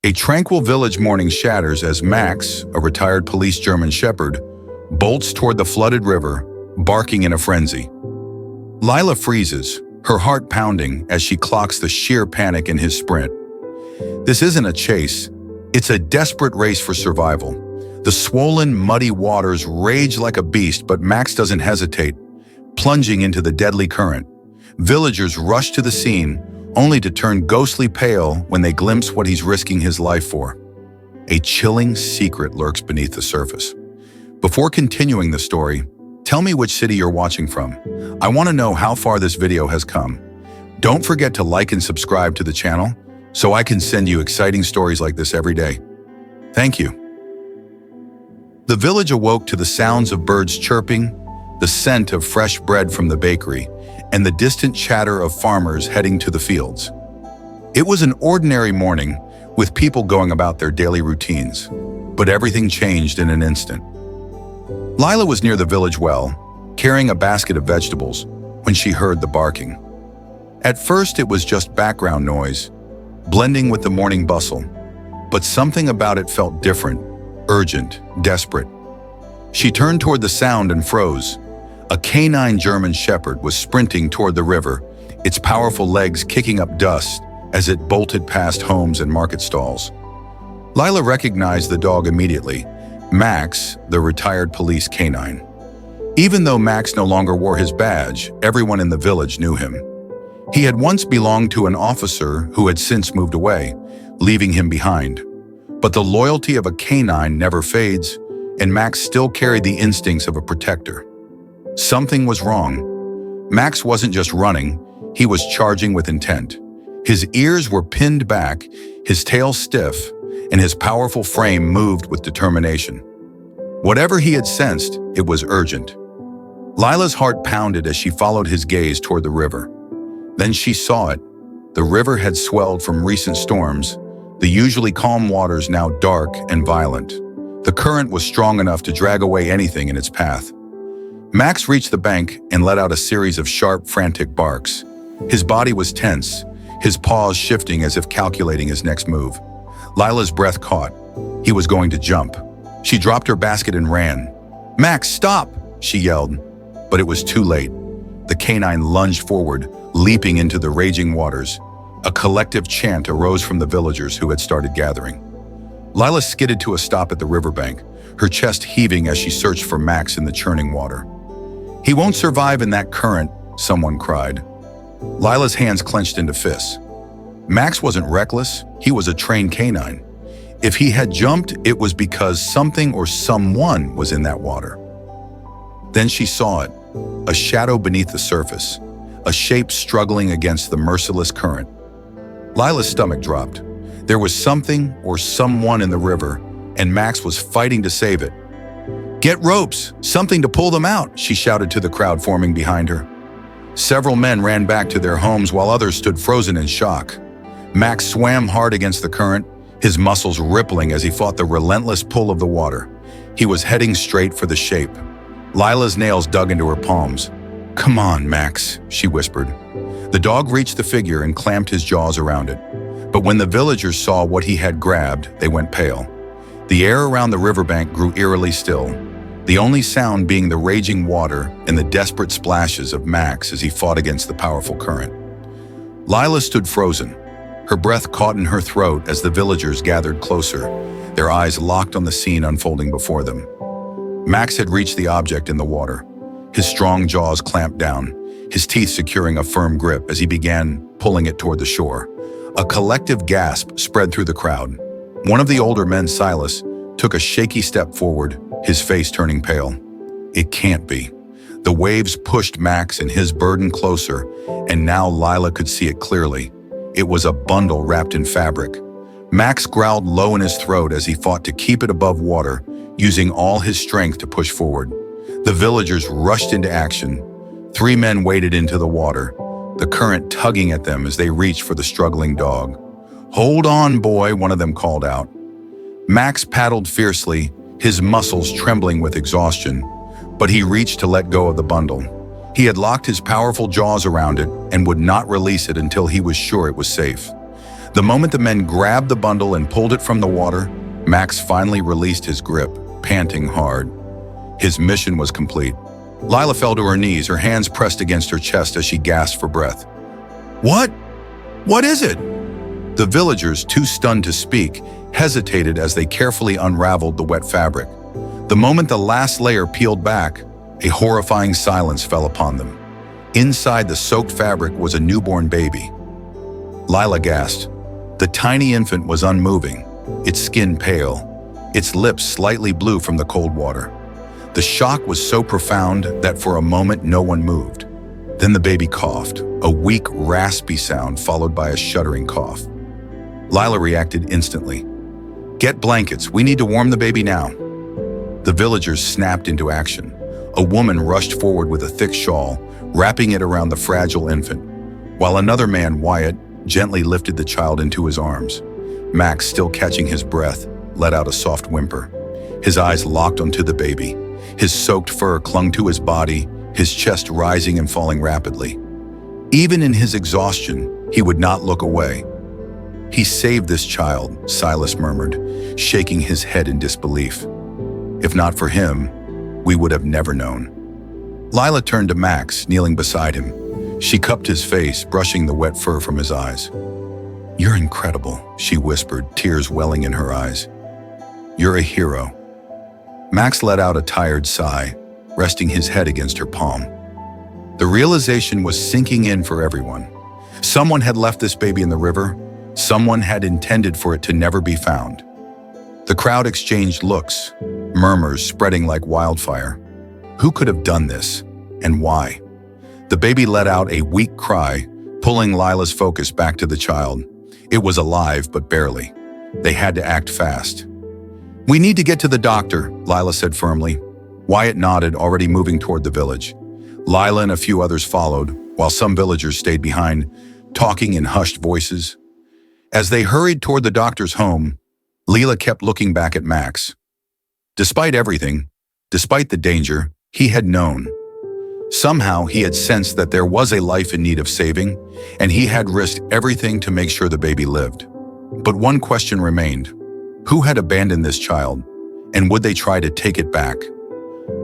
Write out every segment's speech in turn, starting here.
A tranquil village morning shatters as Max, a retired police German shepherd, bolts toward the flooded river, barking in a frenzy. Lila freezes, her heart pounding as she clocks the sheer panic in his sprint. This isn't a chase, it's a desperate race for survival. The swollen, muddy waters rage like a beast, but Max doesn't hesitate, plunging into the deadly current. Villagers rush to the scene, only to turn ghostly pale when they glimpse what he's risking his life for. A chilling secret lurks beneath the surface. Before continuing the story, tell me which city you're watching from. I want to know how far this video has come. Don't forget to like and subscribe to the channel so I can send you exciting stories like this every day. Thank you. The village awoke to the sounds of birds chirping, the scent of fresh bread from the bakery, and the distant chatter of farmers heading to the fields. It was an ordinary morning, with people going about their daily routines, but everything changed in an instant. Lila was near the village well, carrying a basket of vegetables, when she heard the barking. At first, it was just background noise, blending with the morning bustle, but something about it felt different, urgent, desperate. She turned toward the sound and froze. A canine German shepherd was sprinting toward the river, its powerful legs kicking up dust as it bolted past homes and market stalls. Lila recognized the dog immediately, Max, the retired police canine. Even though Max no longer wore his badge, everyone in the village knew him. He had once belonged to an officer who had since moved away, leaving him behind. But the loyalty of a canine never fades, and Max still carried the instincts of a protector. Something was wrong. Max wasn't just running, he was charging with intent. His ears were pinned back, his tail stiff, and his powerful frame moved with determination. Whatever he had sensed, it was urgent. Lila's heart pounded as she followed his gaze toward the river. Then she saw it. The river had swelled from recent storms, the usually calm waters now dark and violent. The current was strong enough to drag away anything in its path. Max reached the bank and let out a series of sharp, frantic barks. His body was tense, his paws shifting as if calculating his next move. Lila's breath caught. He was going to jump. She dropped her basket and ran. "Max, stop!" she yelled, but it was too late. The canine lunged forward, leaping into the raging waters. A collective chant arose from the villagers who had started gathering. Lila skidded to a stop at the riverbank, her chest heaving as she searched for Max in the churning water. "He won't survive in that current," someone cried. Lila's hands clenched into fists. Max wasn't reckless, he was a trained canine. If he had jumped, it was because something or someone was in that water. Then she saw it, a shadow beneath the surface, a shape struggling against the merciless current. Lila's stomach dropped. There was something or someone in the river, and Max was fighting to save it. "Get ropes, something to pull them out," she shouted to the crowd forming behind her. Several men ran back to their homes while others stood frozen in shock. Max swam hard against the current, his muscles rippling as he fought the relentless pull of the water. He was heading straight for the shape. Lila's nails dug into her palms. "Come on, Max," she whispered. The dog reached the figure and clamped his jaws around it. But when the villagers saw what he had grabbed, they went pale. The air around the riverbank grew eerily still, the only sound being the raging water and the desperate splashes of Max as he fought against the powerful current. Lila stood frozen, her breath caught in her throat as the villagers gathered closer, their eyes locked on the scene unfolding before them. Max had reached the object in the water, his strong jaws clamped down, his teeth securing a firm grip as he began pulling it toward the shore. A collective gasp spread through the crowd. One of the older men, Silas, took a shaky step forward, his face turning pale. It can't be. The waves pushed Max and his burden closer, and now Lila could see it clearly. It was a bundle wrapped in fabric. Max growled low in his throat as he fought to keep it above water, using all his strength to push forward. The villagers rushed into action. 3 men waded into the water, the current tugging at them as they reached for the struggling dog. "Hold on, boy," one of them called out. Max paddled fiercely, his muscles trembling with exhaustion, but he reached to let go of the bundle. He had locked his powerful jaws around it and would not release it until he was sure it was safe. The moment the men grabbed the bundle and pulled it from the water, Max finally released his grip, panting hard. His mission was complete. Lila fell to her knees, her hands pressed against her chest as she gasped for breath. "What? What is it?" The villagers, too stunned to speak, hesitated as they carefully unraveled the wet fabric. The moment the last layer peeled back, a horrifying silence fell upon them. Inside the soaked fabric was a newborn baby. Lila gasped. The tiny infant was unmoving, its skin pale, its lips slightly blue from the cold water. The shock was so profound that for a moment no one moved. Then the baby coughed, a weak, raspy sound followed by a shuddering cough. Lila reacted instantly. "Get blankets, we need to warm the baby now." The villagers snapped into action. A woman rushed forward with a thick shawl, wrapping it around the fragile infant, while another man, Wyatt, gently lifted the child into his arms. Max, still catching his breath, let out a soft whimper. His eyes locked onto the baby. His soaked fur clung to his body, his chest rising and falling rapidly. Even in his exhaustion, he would not look away. "He saved this child," Silas murmured, shaking his head in disbelief. "If not for him, we would have never known." Lila turned to Max, kneeling beside him. She cupped his face, brushing the wet fur from his eyes. "You're incredible," she whispered, tears welling in her eyes. "You're a hero." Max let out a tired sigh, resting his head against her palm. The realization was sinking in for everyone. Someone had left this baby in the river. Someone had intended for it to never be found. The crowd exchanged looks, murmurs spreading like wildfire. Who could have done this, and why? The baby let out a weak cry, pulling Lila's focus back to the child. It was alive, but barely. They had to act fast. "We need to get to the doctor," Lila said firmly. Wyatt nodded, already moving toward the village. Lila and a few others followed, while some villagers stayed behind, talking in hushed voices. As they hurried toward the doctor's home, Lila kept looking back at Max. Despite everything, despite the danger, he had known. Somehow he had sensed that there was a life in need of saving, and he had risked everything to make sure the baby lived. But one question remained. Who had abandoned this child, and would they try to take it back?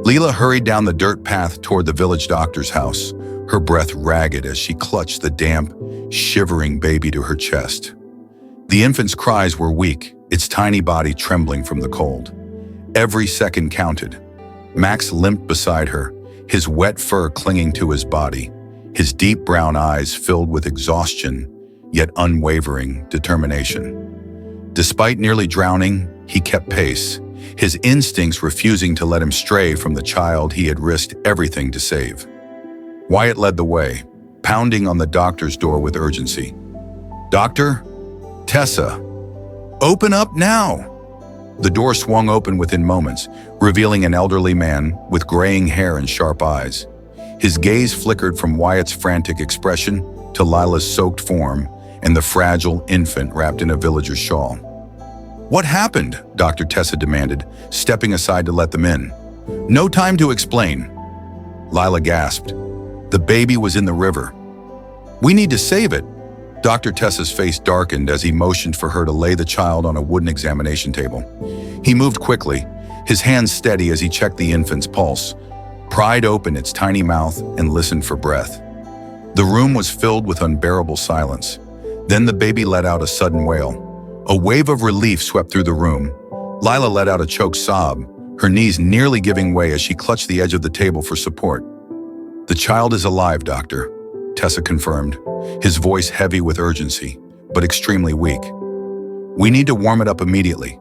Lila hurried down the dirt path toward the village doctor's house, her breath ragged as she clutched the damp, shivering baby to her chest. The infant's cries were weak, its tiny body trembling from the cold. Every second counted. Max limped beside her, his wet fur clinging to his body, his deep brown eyes filled with exhaustion, yet unwavering determination. Despite nearly drowning, he kept pace, his instincts refusing to let him stray from the child he had risked everything to save. Wyatt led the way, pounding on the doctor's door with urgency. "Doctor? Tessa, open up now!" The door swung open within moments, revealing an elderly man with graying hair and sharp eyes. His gaze flickered from Wyatt's frantic expression to Lila's soaked form and the fragile infant wrapped in a villager's shawl. "What happened?" Dr. Tessa demanded, stepping aside to let them in. "No time to explain." Lila gasped. "The baby was in the river. We need to save it." Dr. Tessa's face darkened as he motioned for her to lay the child on a wooden examination table. He moved quickly, his hands steady as he checked the infant's pulse, pried open its tiny mouth, and listened for breath. The room was filled with unbearable silence. Then the baby let out a sudden wail. A wave of relief swept through the room. Lila let out a choked sob, her knees nearly giving way as she clutched the edge of the table for support. "The child is alive, doctor," Tessa confirmed, his voice heavy with urgency, but extremely weak. "We need to warm it up immediately."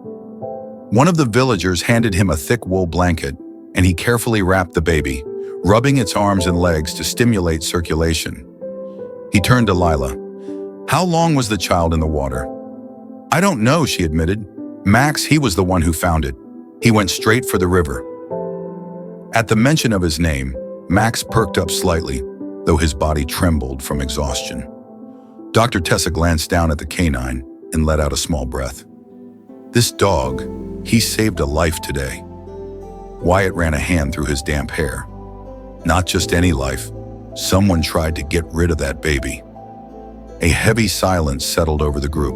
One of the villagers handed him a thick wool blanket, and he carefully wrapped the baby, rubbing its arms and legs to stimulate circulation. He turned to Lila. "How long was the child in the water?" "I don't know," she admitted. "Max, he was the one who found it. He went straight for the river." At the mention of his name, Max perked up slightly, though his body trembled from exhaustion. Dr. Tessa glanced down at the canine and let out a small breath. "This dog, he saved a life today." Wyatt ran a hand through his damp hair. "Not just any life. Someone tried to get rid of that baby." A heavy silence settled over the group.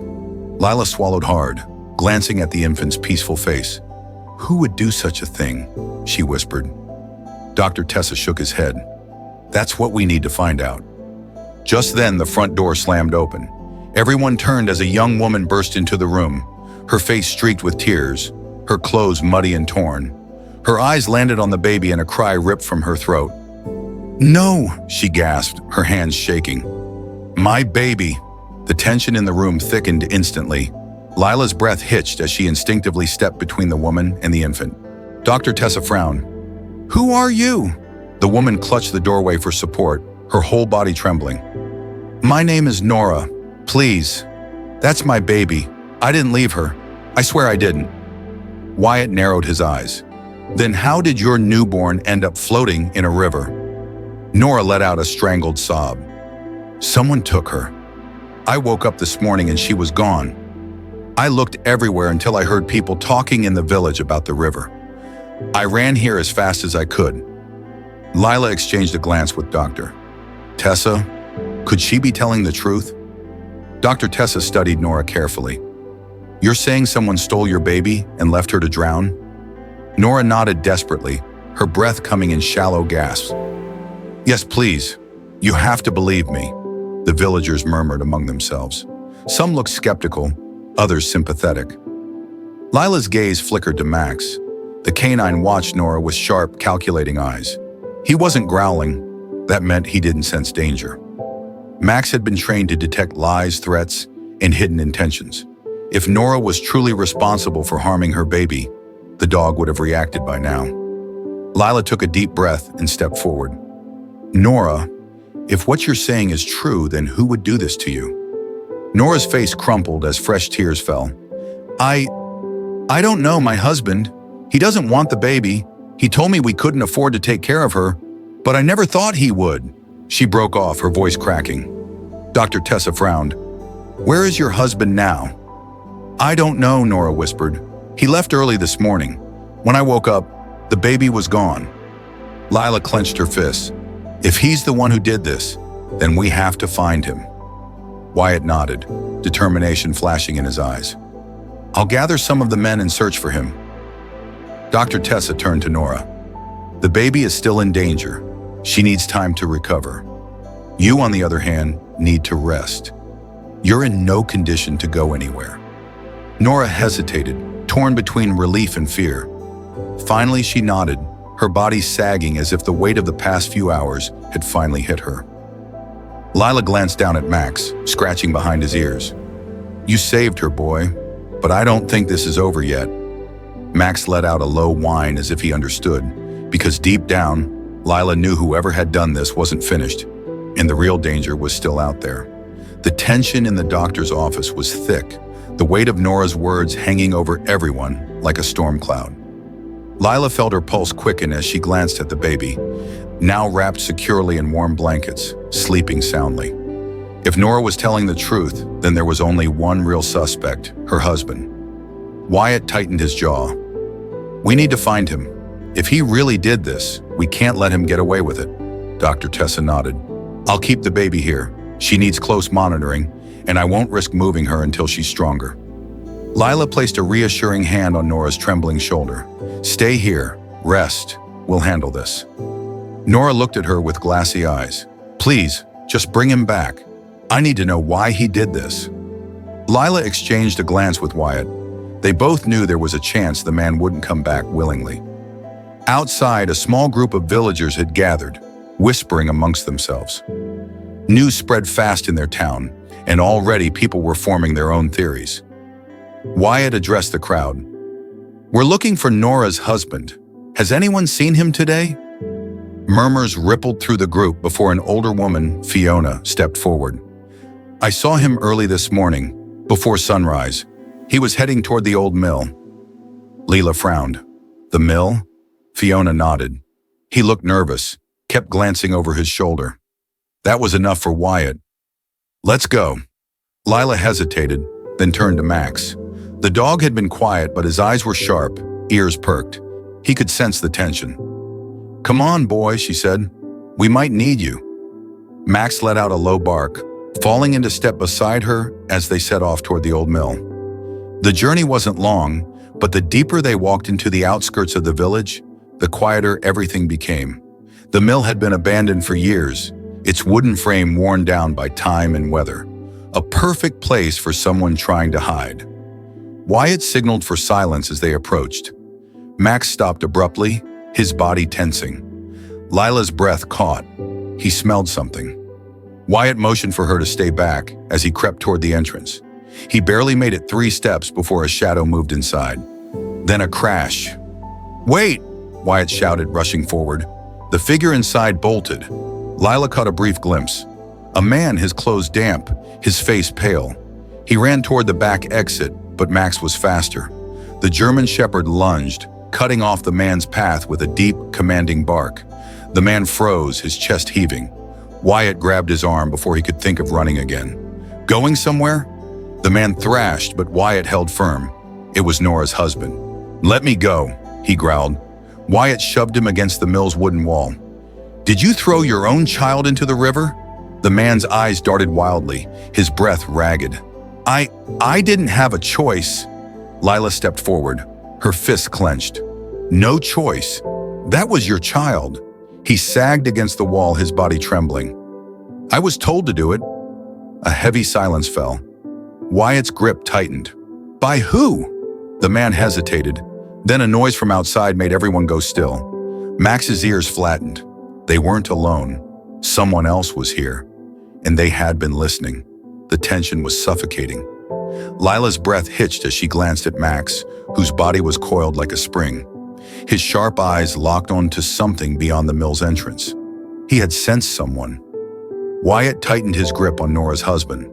Lila swallowed hard, glancing at the infant's peaceful face. "Who would do such a thing?" she whispered. Dr. Tessa shook his head. "That's what we need to find out." Just then, the front door slammed open. Everyone turned as a young woman burst into the room, her face streaked with tears, her clothes muddy and torn. Her eyes landed on the baby and a cry ripped from her throat. "No!" she gasped, her hands shaking. "My baby!" The tension in the room thickened instantly. Lila's breath hitched as she instinctively stepped between the woman and the infant. Dr. Tessa frowned. "Who are you?" The woman clutched the doorway for support, her whole body trembling. "My name is Nora. Please. That's my baby. I didn't leave her. I swear I didn't." Wyatt narrowed his eyes. "Then how did your newborn end up floating in a river?" Nora let out a strangled sob. "Someone took her. I woke up this morning and she was gone. I looked everywhere until I heard people talking in the village about the river. I ran here as fast as I could." Lila exchanged a glance with Dr. Tessa. Could she be telling the truth? Dr. Tessa studied Nora carefully. "You're saying someone stole your baby and left her to drown?" Nora nodded desperately, her breath coming in shallow gasps. "Yes, please. You have to believe me," the villagers murmured among themselves. Some looked skeptical, others sympathetic. Lila's gaze flickered to Max. The canine watched Nora with sharp, calculating eyes. He wasn't growling. That meant he didn't sense danger. Max had been trained to detect lies, threats, and hidden intentions. If Nora was truly responsible for harming her baby, the dog would have reacted by now. Lila took a deep breath and stepped forward. "Nora, if what you're saying is true, then who would do this to you?" Nora's face crumpled as fresh tears fell. I don't know, my husband. He doesn't want the baby. He told me we couldn't afford to take care of her, but I never thought he would." She broke off, her voice cracking. Dr. Tessa frowned. "Where is your husband now?" "I don't know," Nora whispered. "He left early this morning. When I woke up, the baby was gone." Lila clenched her fists. "If he's the one who did this, then we have to find him." Wyatt nodded, determination flashing in his eyes. "I'll gather some of the men and search for him." Dr. Tessa turned to Nora. "The baby is still in danger. She needs time to recover. You, on the other hand, need to rest. You're in no condition to go anywhere." Nora hesitated, torn between relief and fear. Finally, she nodded, her body sagging as if the weight of the past few hours had finally hit her. Lila glanced down at Max, scratching behind his ears. "You saved her, boy, but I don't think this is over yet." Max let out a low whine as if he understood, because deep down, Lila knew whoever had done this wasn't finished, and the real danger was still out there. The tension in the doctor's office was thick, the weight of Nora's words hanging over everyone like a storm cloud. Lila felt her pulse quicken as she glanced at the baby, now wrapped securely in warm blankets, sleeping soundly. If Nora was telling the truth, then there was only one real suspect, her husband. Wyatt tightened his jaw. "We need to find him. If he really did this, we can't let him get away with it." Dr. Tessa nodded. "I'll keep the baby here. She needs close monitoring, and I won't risk moving her until she's stronger." Lila placed a reassuring hand on Nora's trembling shoulder. "Stay here. Rest. We'll handle this." Nora looked at her with glassy eyes. "Please, just bring him back. I need to know why he did this." Lila exchanged a glance with Wyatt. They both knew there was a chance the man wouldn't come back willingly. Outside, a small group of villagers had gathered, whispering amongst themselves. News spread fast in their town, and already people were forming their own theories. Wyatt addressed the crowd. "We're looking for Nora's husband. Has anyone seen him today?" Murmurs rippled through the group before an older woman, Fiona, stepped forward. "I saw him early this morning, before sunrise. He was heading toward the old mill." Lila frowned. "The mill?" Fiona nodded. He looked nervous, kept glancing over his shoulder. That was enough for Wyatt. "Let's go." Lila hesitated, then turned to Max. The dog had been quiet, but his eyes were sharp, ears perked. He could sense the tension. "Come on, boy," she said. "We might need you." Max let out a low bark, falling into step beside her as they set off toward the old mill. The journey wasn't long, but the deeper they walked into the outskirts of the village, the quieter everything became. The mill had been abandoned for years, its wooden frame worn down by time and weather. A perfect place for someone trying to hide. Wyatt signaled for silence as they approached. Max stopped abruptly, his body tensing. Lila's breath caught. He smelled something. Wyatt motioned for her to stay back as he crept toward the entrance. He barely made it 3 steps before a shadow moved inside. Then a crash. "Wait!" Wyatt shouted, rushing forward. The figure inside bolted. Lila caught a brief glimpse. A man, his clothes damp, his face pale. He ran toward the back exit, but Max was faster. The German Shepherd lunged, cutting off the man's path with a deep, commanding bark. The man froze, his chest heaving. Wyatt grabbed his arm before he could think of running again. "Going somewhere?" The man thrashed, but Wyatt held firm. It was Nora's husband. "Let me go," he growled. Wyatt shoved him against the mill's wooden wall. "Did you throw your own child into the river?" The man's eyes darted wildly, his breath ragged. I didn't have a choice." Lila stepped forward, her fists clenched. "No choice. That was your child." He sagged against the wall, his body trembling. "I was told to do it." A heavy silence fell. Wyatt's grip tightened. "By who?" The man hesitated. Then a noise from outside made everyone go still. Max's ears flattened. They weren't alone. Someone else was here. And they had been listening. The tension was suffocating. Lila's breath hitched as she glanced at Max, whose body was coiled like a spring. His sharp eyes locked onto something beyond the mill's entrance. He had sensed someone. Wyatt tightened his grip on Nora's husband.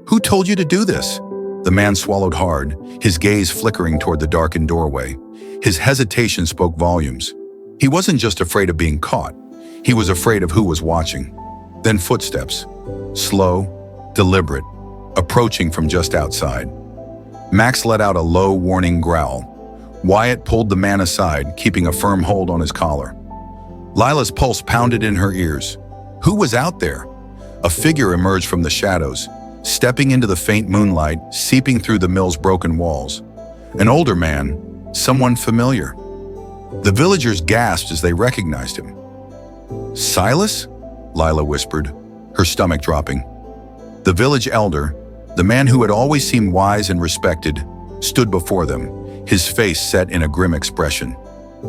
"Who told you to do this?" The man swallowed hard, his gaze flickering toward the darkened doorway. His hesitation spoke volumes. He wasn't just afraid of being caught. He was afraid of who was watching. Then footsteps. Slow, deliberate, approaching from just outside. Max let out a low, warning growl. Wyatt pulled the man aside, keeping a firm hold on his collar. Lila's pulse pounded in her ears. Who was out there? A figure emerged from the shadows, stepping into the faint moonlight, seeping through the mill's broken walls. An older man, someone familiar. The villagers gasped as they recognized him. "Silas?" Lila whispered, her stomach dropping. The village elder, the man who had always seemed wise and respected, stood before them, his face set in a grim expression.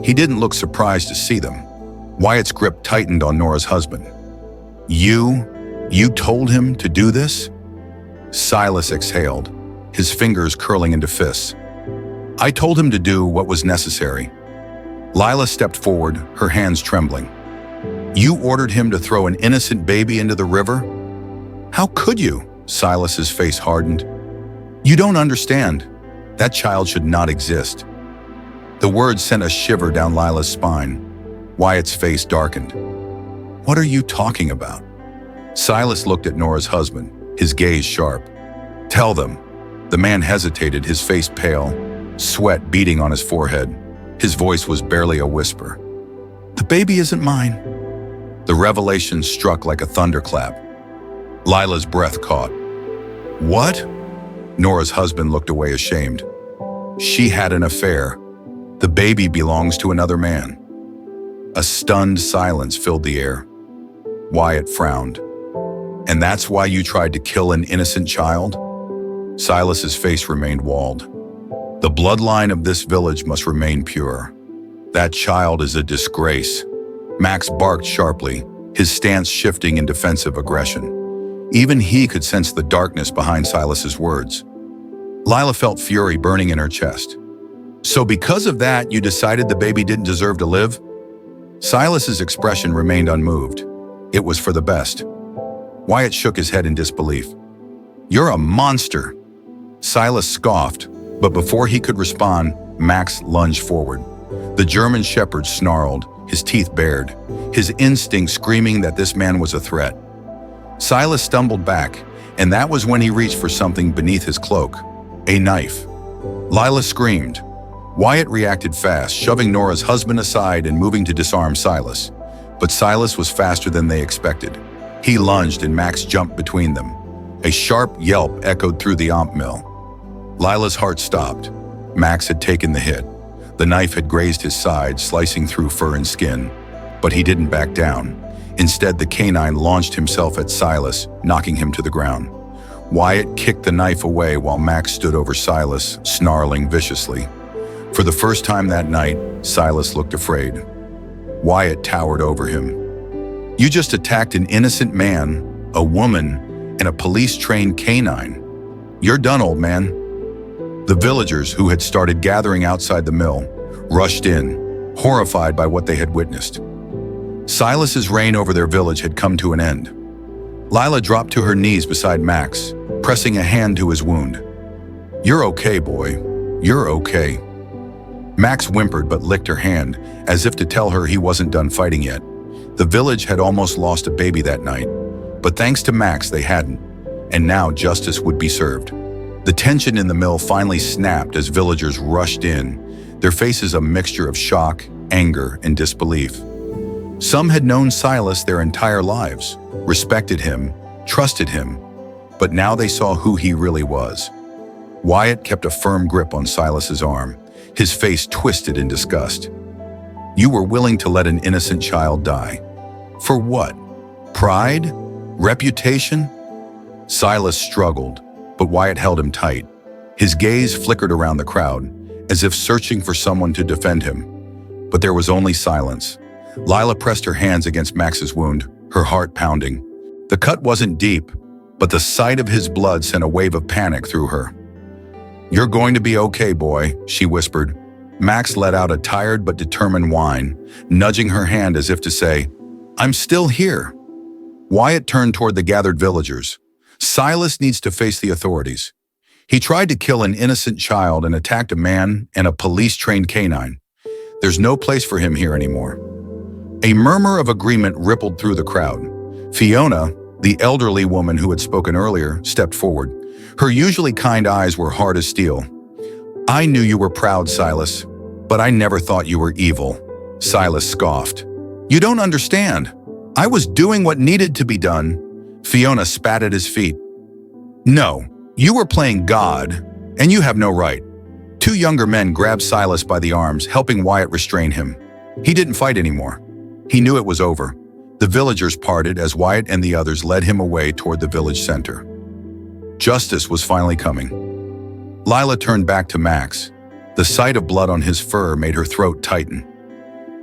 He didn't look surprised to see them. Wyatt's grip tightened on Nora's husband. You told him to do this?" Silas exhaled, his fingers curling into fists. "I told him to do what was necessary." Lila stepped forward, her hands trembling. "You ordered him to throw an innocent baby into the river?" "How could you?" Silas's face hardened. "You don't understand. That child should not exist." The words sent a shiver down Lila's spine. Wyatt's face darkened. "What are you talking about?" Silas looked at Nora's husband, his gaze sharp. "Tell them." The man hesitated, his face pale, sweat beading on his forehead. His voice was barely a whisper. "The baby isn't mine." The revelation struck like a thunderclap. Lila's breath caught. "What?" Nora's husband looked away ashamed. "She had an affair. The baby belongs to another man." A stunned silence filled the air. Wyatt frowned. "And that's why you tried to kill an innocent child?" Silas's face remained walled. "The bloodline of this village must remain pure. That child is a disgrace." Max barked sharply, his stance shifting in defensive aggression. Even he could sense the darkness behind Silas's words. Lila felt fury burning in her chest. "So because of that, you decided the baby didn't deserve to live?" Silas's expression remained unmoved. It was for the best. Wyatt shook his head in disbelief. "You're a monster!" Silas scoffed, but before he could respond, Max lunged forward. The German Shepherd snarled, his teeth bared, his instinct screaming that this man was a threat. Silas stumbled back, and that was when he reached for something beneath his cloak, a knife. Lila screamed. Wyatt reacted fast, shoving Nora's husband aside and moving to disarm Silas. But Silas was faster than they expected. He lunged and Max jumped between them. A sharp yelp echoed through the omp mill. Lila's heart stopped. Max had taken the hit. The knife had grazed his side, slicing through fur and skin. But he didn't back down. Instead, the canine launched himself at Silas, knocking him to the ground. Wyatt kicked the knife away while Max stood over Silas, snarling viciously. For the first time that night, Silas looked afraid. Wyatt towered over him. "You just attacked an innocent man, a woman, and a police-trained canine. You're done, old man." The villagers, who had started gathering outside the mill, rushed in, horrified by what they had witnessed. Silas's reign over their village had come to an end. Lila dropped to her knees beside Max, pressing a hand to his wound. "You're okay, boy. You're okay." Max whimpered but licked her hand, as if to tell her he wasn't done fighting yet. The village had almost lost a baby that night, but thanks to Max they hadn't, and now justice would be served. The tension in the mill finally snapped as villagers rushed in, their faces a mixture of shock, anger, and disbelief. Some had known Silas their entire lives, respected him, trusted him, but now they saw who he really was. Wyatt kept a firm grip on Silas's arm, his face twisted in disgust. "You were willing to let an innocent child die. For what? Pride? Reputation?" Silas struggled, but Wyatt held him tight. His gaze flickered around the crowd, as if searching for someone to defend him. But there was only silence. Lila pressed her hands against Max's wound, her heart pounding. The cut wasn't deep, but the sight of his blood sent a wave of panic through her. "You're going to be okay, boy," she whispered. Max let out a tired but determined whine, nudging her hand as if to say, "I'm still here." Wyatt turned toward the gathered villagers. Silas needs to face the authorities. He tried to kill an innocent child and attacked a man and a police-trained canine. There's no place for him here anymore. A murmur of agreement rippled through the crowd. Fiona, the elderly woman who had spoken earlier, stepped forward. Her usually kind eyes were hard as steel. "I knew you were proud, Silas, but I never thought you were evil." Silas scoffed. "You don't understand. I was doing what needed to be done." Fiona spat at his feet. "No, you were playing God, and you have no right." Two younger men grabbed Silas by the arms, helping Wyatt restrain him. He didn't fight anymore. He knew it was over. The villagers parted as Wyatt and the others led him away toward the village center. Justice was finally coming. Lila turned back to Max. The sight of blood on his fur made her throat tighten.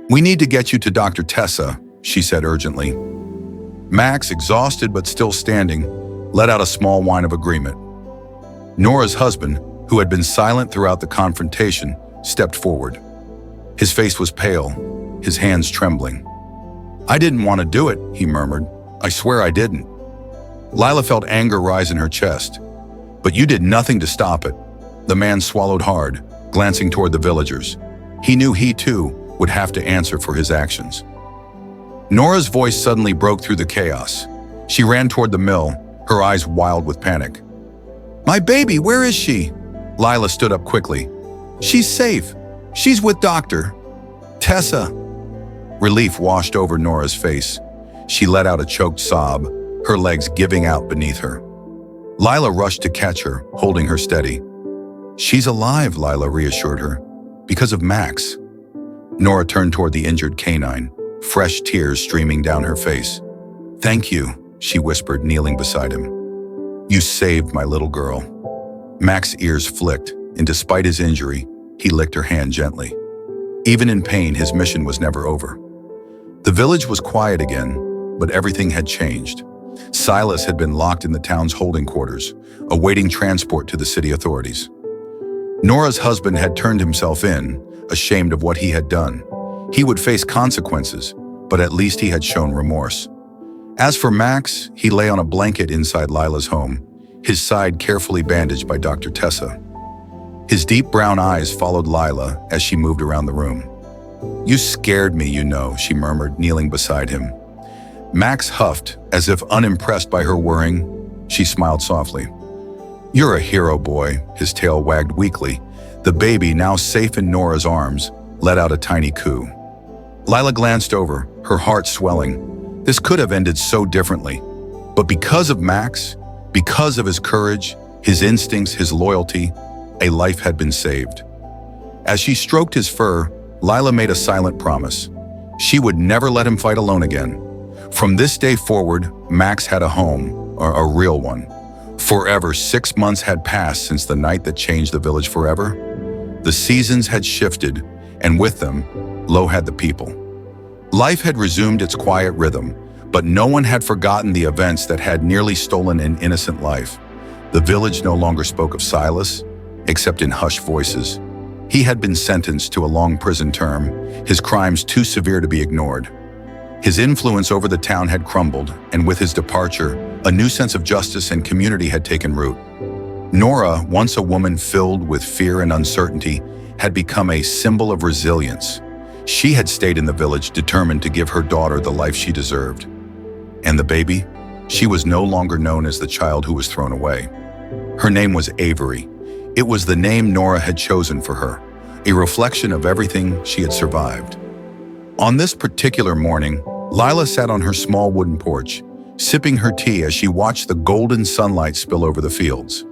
"We need to get you to Dr. Tessa," she said urgently. Max, exhausted but still standing, let out a small whine of agreement. Nora's husband, who had been silent throughout the confrontation, stepped forward. His face was pale, his hands trembling. "I didn't want to do it," he murmured. "I swear I didn't." Lila felt anger rise in her chest. "But you did nothing to stop it." The man swallowed hard, glancing toward the villagers. He knew he, too, would have to answer for his actions. Nora's voice suddenly broke through the chaos. She ran toward the mill, her eyes wild with panic. "My baby, where is she?" Lila stood up quickly. "She's safe. She's with Dr. Tessa." Relief washed over Nora's face. She let out a choked sob, her legs giving out beneath her. Lila rushed to catch her, holding her steady. "She's alive," Lila reassured her, "because of Max." Nora turned toward the injured canine, fresh tears streaming down her face. "Thank you," she whispered, kneeling beside him. "You saved my little girl." Max's ears flicked, and despite his injury, he licked her hand gently. Even in pain, his mission was never over. The village was quiet again, but everything had changed. Silas had been locked in the town's holding quarters, awaiting transport to the city authorities. Nora's husband had turned himself in, ashamed of what he had done. He would face consequences, but at least he had shown remorse. As for Max, he lay on a blanket inside Lila's home, his side carefully bandaged by Dr. Tessa. His deep brown eyes followed Lila as she moved around the room. "You scared me, you know," she murmured, kneeling beside him. Max huffed, as if unimpressed by her worrying. She smiled softly. "You're a hero, boy," his tail wagged weakly. The baby, now safe in Nora's arms, let out a tiny coo. Lila glanced over, her heart swelling. This could have ended so differently. But because of Max, because of his courage, his instincts, his loyalty, a life had been saved. As she stroked his fur, Lila made a silent promise. She would never let him fight alone again. From this day forward, Max had a home, or a real one. Forever, 6 months had passed since the night that changed the village forever. The seasons had shifted, and with them, lo had the people. Life had resumed its quiet rhythm, but no one had forgotten the events that had nearly stolen an innocent life. The village no longer spoke of Silas, except in hushed voices. He had been sentenced to a long prison term, his crimes too severe to be ignored. His influence over the town had crumbled, and with his departure, a new sense of justice and community had taken root. Nora, once a woman filled with fear and uncertainty, had become a symbol of resilience. She had stayed in the village determined to give her daughter the life she deserved. And the baby? She was no longer known as the child who was thrown away. Her name was Avery. It was the name Nora had chosen for her, a reflection of everything she had survived. On this particular morning, Lila sat on her small wooden porch, sipping her tea as she watched the golden sunlight spill over the fields.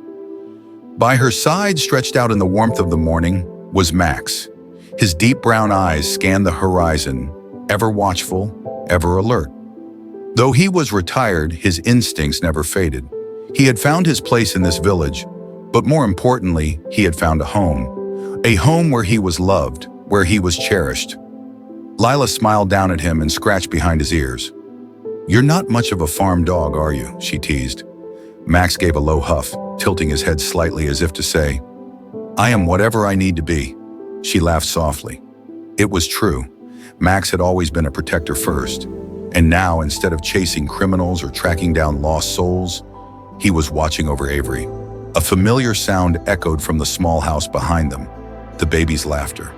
By her side, stretched out in the warmth of the morning, was Max. His deep brown eyes scanned the horizon, ever watchful, ever alert. Though he was retired, his instincts never faded. He had found his place in this village, but more importantly, he had found a home where he was loved, where he was cherished. Lila smiled down at him and scratched behind his ears. "You're not much of a farm dog, are you?" she teased. Max gave a low huff, tilting his head slightly as if to say, "I am whatever I need to be." She laughed softly. It was true. Max had always been a protector first, and now, instead of chasing criminals or tracking down lost souls, he was watching over Avery. A familiar sound echoed from the small house behind them, the baby's laughter.